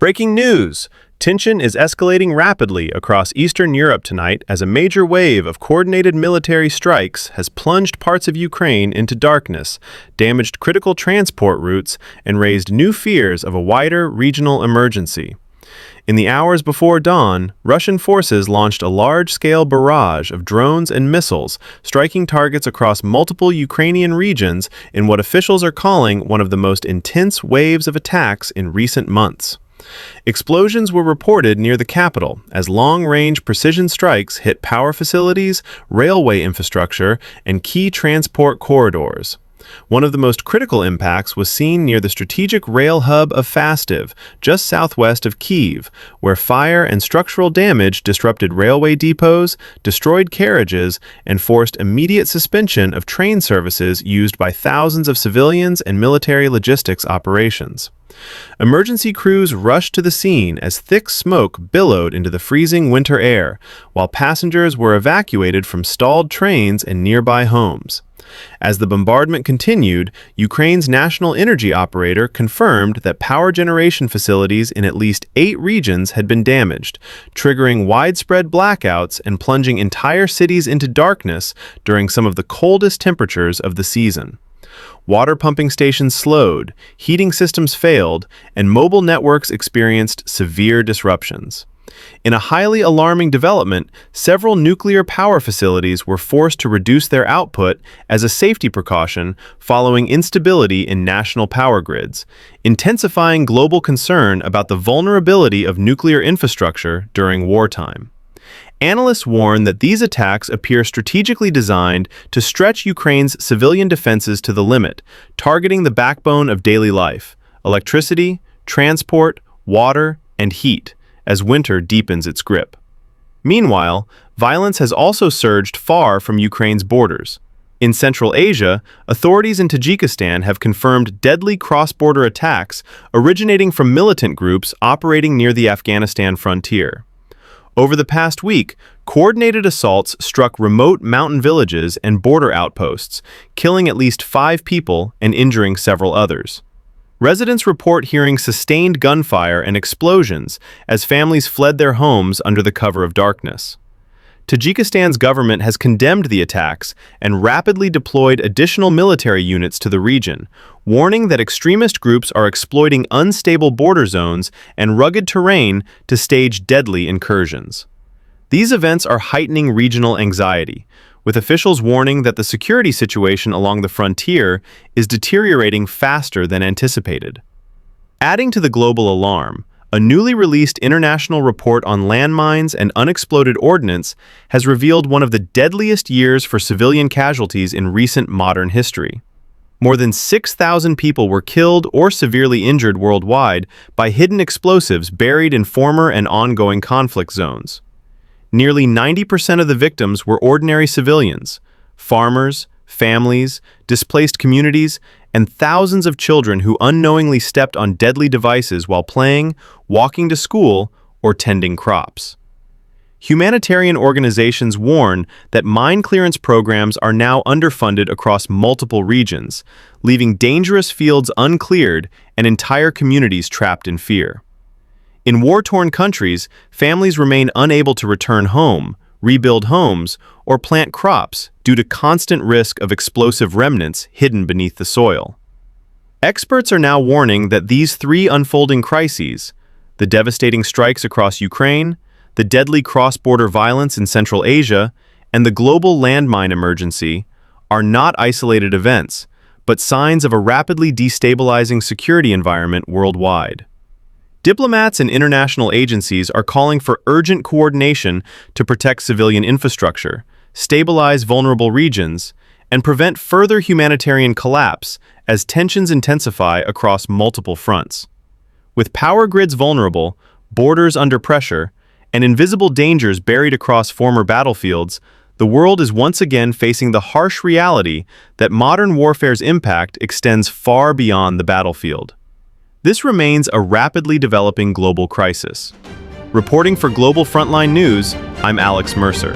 Breaking news! Tension is escalating rapidly across Eastern Europe tonight as a major wave of coordinated military strikes has plunged parts of Ukraine into darkness, damaged critical transport routes, and raised new fears of a wider regional emergency. In the hours before dawn, Russian forces launched a large-scale barrage of drones and missiles, striking targets across multiple Ukrainian regions in what officials are calling one of the most intense waves of attacks in recent months. Explosions were reported near the capital as long-range precision strikes hit power facilities, railway infrastructure, and key transport corridors. One of the most critical impacts was seen near the strategic rail hub of Fastiv, just southwest of Kyiv, where fire and structural damage disrupted railway depots, destroyed carriages, and forced immediate suspension of train services used by thousands of civilians and military logistics operations. Emergency crews rushed to the scene as thick smoke billowed into the freezing winter air, while passengers were evacuated from stalled trains and nearby homes. As the bombardment continued, Ukraine's national energy operator confirmed that power generation facilities in at least 8 regions had been damaged, triggering widespread blackouts and plunging entire cities into darkness during some of the coldest temperatures of the season. Water pumping stations slowed, heating systems failed, and mobile networks experienced severe disruptions. In a highly alarming development, several nuclear power facilities were forced to reduce their output as a safety precaution following instability in national power grids, intensifying global concern about the vulnerability of nuclear infrastructure during wartime. Analysts warn that these attacks appear strategically designed to stretch Ukraine's civilian defenses to the limit, targeting the backbone of daily life: electricity, transport, water, and heat, as winter deepens its grip. Meanwhile, violence has also surged far from Ukraine's borders. In Central Asia, authorities in Tajikistan have confirmed deadly cross-border attacks originating from militant groups operating near the Afghanistan frontier. Over the past week, coordinated assaults struck remote mountain villages and border outposts, killing at least 5 people and injuring several others. Residents report hearing sustained gunfire and explosions as families fled their homes under the cover of darkness. Tajikistan's government has condemned the attacks and rapidly deployed additional military units to the region, warning that extremist groups are exploiting unstable border zones and rugged terrain to stage deadly incursions. These events are heightening regional anxiety, with officials warning that the security situation along the frontier is deteriorating faster than anticipated. Adding to the global alarm, a newly released international report on landmines and unexploded ordnance has revealed one of the deadliest years for civilian casualties in recent modern history. More than 6,000 people were killed or severely injured worldwide by hidden explosives buried in former and ongoing conflict zones. Nearly 90% of the victims were ordinary civilians: farmers, families, displaced communities, and thousands of children who unknowingly stepped on deadly devices while playing, walking to school, or tending crops. Humanitarian organizations warn that mine clearance programs are now underfunded across multiple regions, leaving dangerous fields uncleared and entire communities trapped in fear. In war-torn countries, families remain unable to return home, rebuild homes, or plant crops due to constant risk of explosive remnants hidden beneath the soil. Experts are now warning that these 3 unfolding crises, the devastating strikes across Ukraine, the deadly cross-border violence in Central Asia, and the global landmine emergency, are not isolated events, but signs of a rapidly destabilizing security environment worldwide. Diplomats and international agencies are calling for urgent coordination to protect civilian infrastructure, stabilize vulnerable regions, and prevent further humanitarian collapse as tensions intensify across multiple fronts. With power grids vulnerable, borders under pressure, and invisible dangers buried across former battlefields, the world is once again facing the harsh reality that modern warfare's impact extends far beyond the battlefield. This remains a rapidly developing global crisis. Reporting for Global Frontline News, I'm Alex Mercer.